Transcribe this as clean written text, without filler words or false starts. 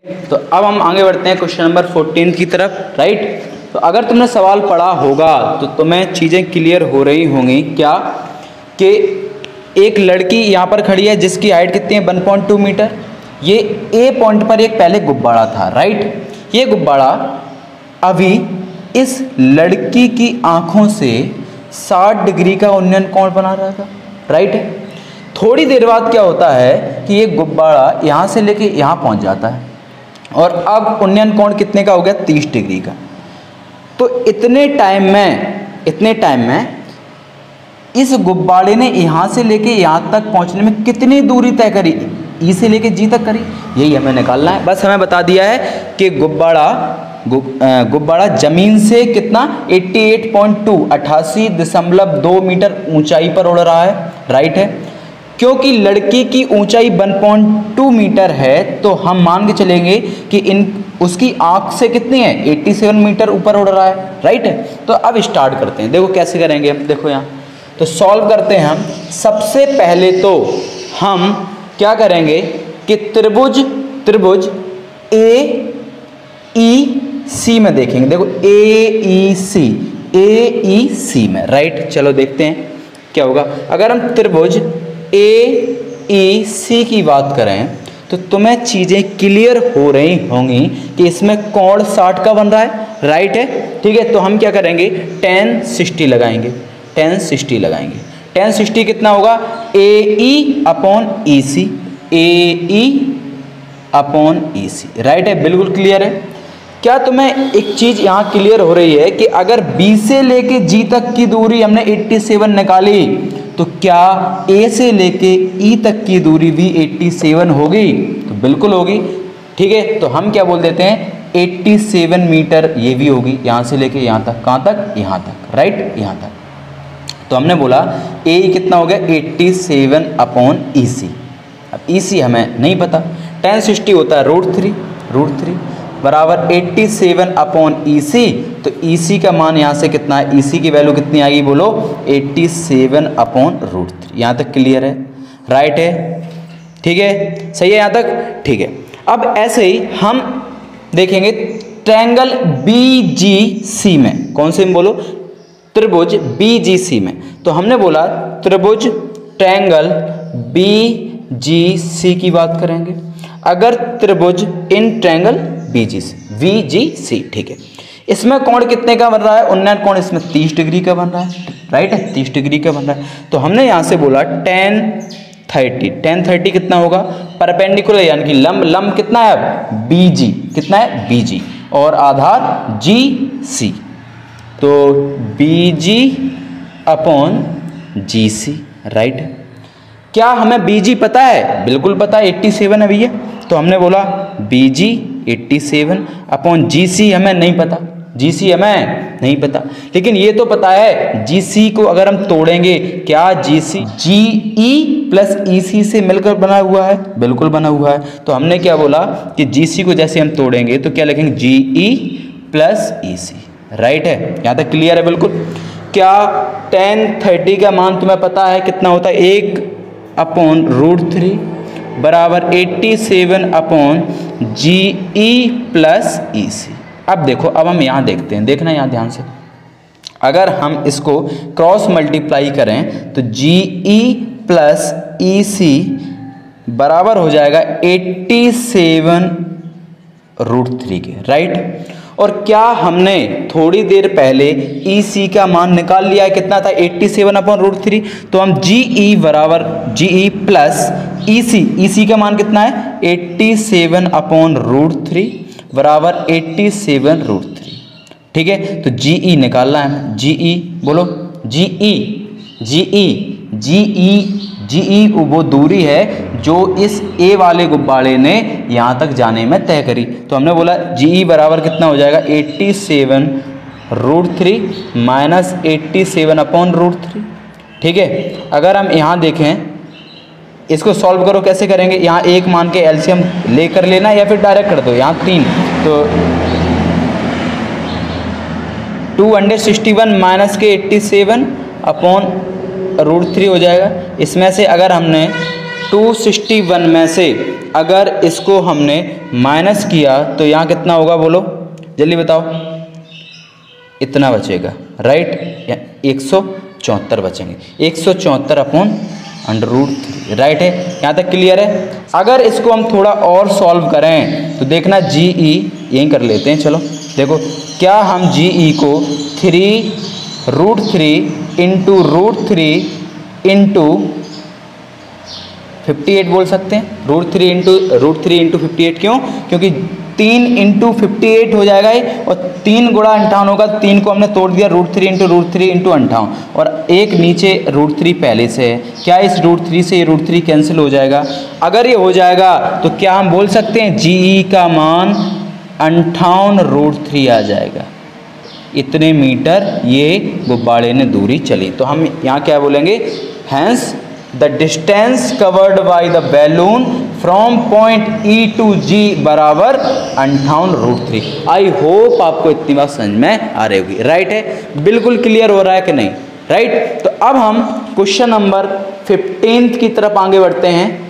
तो अब हम आगे बढ़ते हैं क्वेश्चन नंबर 14 की तरफ, राइट। तो अगर तुमने सवाल पढ़ा होगा तो तुम्हें चीज़ें क्लियर हो रही होंगी क्या कि एक लड़की यहाँ पर खड़ी है जिसकी हाइट कितनी है 1.2 मीटर। ये ए पॉइंट पर एक पहले गुब्बारा था, राइट। ये गुब्बारा अभी इस लड़की की आंखों से 60 डिग्री का उन्नयन कोण बना रहा था, राइट। थोड़ी देर बाद क्या होता है कि ये गुब्बारा यहाँ से लेके यहाँ पहुँच जाता है और अब उन्नयन कोण कितने का हो गया 30 डिग्री का। तो इतने टाइम में इस गुब्बारे ने यहाँ से लेके यहाँ तक पहुँचने में कितनी दूरी तय करी, ई से लेके जी तक करी, यही हमें निकालना है। बस हमें बता दिया है कि गुब्बारा जमीन से कितना 88.2 मीटर ऊंचाई पर उड़ रहा है, राइट है। क्योंकि लड़की की ऊंचाई 1.2 मीटर है तो हम मान के चलेंगे कि उसकी आंख से कितनी है 87 मीटर ऊपर उड़ रहा है, राइट है। तो अब स्टार्ट करते हैं, देखो कैसे करेंगे हम, देखो यहाँ तो सॉल्व करते हैं हम। सबसे पहले तो हम क्या करेंगे कि त्रिभुज AEC में देखेंगे, देखो AEC में, राइट। चलो देखते हैं क्या होगा। अगर हम त्रिभुज AEC की बात करें तो तुम्हें चीज़ें क्लियर हो रही होंगी कि इसमें कोण 60 का बन रहा है, राइट है, ठीक है। तो हम क्या करेंगे tan 60 लगाएंगे, tan 60 कितना होगा AE/EC, राइट है, बिल्कुल क्लियर है। क्या तुम्हें एक चीज़ यहाँ क्लियर हो रही है कि अगर B से लेके G तक की दूरी हमने 87 निकाली तो क्या A से लेके E तक की दूरी भी 87 होगी? तो बिल्कुल होगी, ठीक है। तो हम क्या बोल देते हैं 87 मीटर ये भी होगी, यहाँ से लेके यहाँ तक, कहाँ तक, यहाँ तक, राइट, यहाँ तक। तो हमने बोला A कितना हो गया 87/EC। अब EC हमें नहीं पता, tan 60 होता है √3 बराबर 87/EC। तो EC का मान यहाँ से कितना है, EC की वैल्यू कितनी आएगी बोलो 87/√3। यहाँ तक क्लियर है, राइट है, ठीक है, सही है यहाँ तक, ठीक है। अब ऐसे ही हम देखेंगे ट्रायंगल BGC में, कौन से में बोलो, त्रिभुज BGC में। तो हमने बोला त्रिभुज ट्रायंगल BGC की बात करेंगे। अगर त्रिभुज इन ट्रायंगल VGC, ठीक है, इसमें कोण कितने का बन रहा है, उन्नयन कोण इसमें 30 डिग्री का बन रहा है, राइट है, 30 डिग्री का बन रहा है। तो हमने यहाँ से बोला tan 30 कितना होगा, परपेंडिकुलर यानी कि लंब कितना है अब BG, कितना है BG, और आधार GC। तो BG/GC, राइट। क्या हमें BG पता है, बिल्कुल पता है, 87 है भैया। तो हमने बोला BG 87/GC हमें नहीं पता, GC हमें नहीं पता, लेकिन ये तो पता है GC को अगर हम तोड़ेंगे, क्या GC GE+EC से मिलकर बना हुआ है, बिल्कुल बना हुआ है। तो हमने क्या बोला कि GC को जैसे हम तोड़ेंगे तो क्या लिखेंगे GE+EC, राइट है, यहाँ तक क्लियर है, बिल्कुल। क्या tan 30 का मान तुम्हें पता है कितना होता है, 1/√3 बराबर 87/GE+EC। अब देखो, अब हम यहाँ देखते हैं, देखना यहाँ ध्यान से। अगर हम इसको क्रॉस मल्टीप्लाई करें तो GE+EC बराबर हो जाएगा 87√3 के, राइट। और क्या हमने थोड़ी देर पहले EC का मान निकाल लिया है, कितना था 87/√3। तो हम GE+EC का मान कितना है 87/√3 बराबर 87√3, ठीक है। तो GE निकालना है, GE बोलो, GE वो दूरी है जो इस A वाले गुब्बारे ने यहाँ तक जाने में तय करी। तो हमने बोला GE बराबर कितना हो जाएगा 87√3 माइनस 87/√3, ठीक है। अगर हम यहाँ देखें, इसको सॉल्व करो, कैसे करेंगे, यहाँ एक मान के एलसीएम लेकर लेना या फिर डायरेक्ट कर दो, यहाँ 3 तो 261 माइनस के 87/√3 हो जाएगा। इसमें से अगर हमने 261 में से अगर इसको हमने माइनस किया तो यहाँ कितना होगा बोलो, जल्दी बताओ। इतना बचेगा, राइट, या 174 बचेंगे, 174 अपॉन √3, राइट है। यहाँ तक क्लियर है। अगर इसको हम थोड़ा और सॉल्व करें तो देखना GE यहीं कर लेते हैं। चलो देखो, क्या हम GE को 3√3 इंटू √3 इंटू 58 बोल सकते हैं। √3 इंटू 58 क्यों? क्योंकि 3 इंटू 58 हो जाएगा ये, और 3 गुणा 58 होगा। 3 को हमने तोड़ दिया, √3 इंटू √3 इंटू 58, और एक नीचे √3 पहले से है। क्या इस √3 से ये √3 कैंसिल हो जाएगा? अगर ये हो जाएगा तो क्या हम बोल सकते हैं GE का मान 58√3 आ जाएगा। इतने मीटर ये गुब्बारे ने दूरी चली। तो हम यहाँ क्या बोलेंगे? Hence the distance covered by the balloon from point E to G बराबर 58√3। आई होप आपको इतनी बात समझ में आ रही होगी, राइट है। बिल्कुल क्लियर हो रहा है कि नहीं, राइट। तो अब हम क्वेश्चन नंबर 15 की तरफ आगे बढ़ते हैं।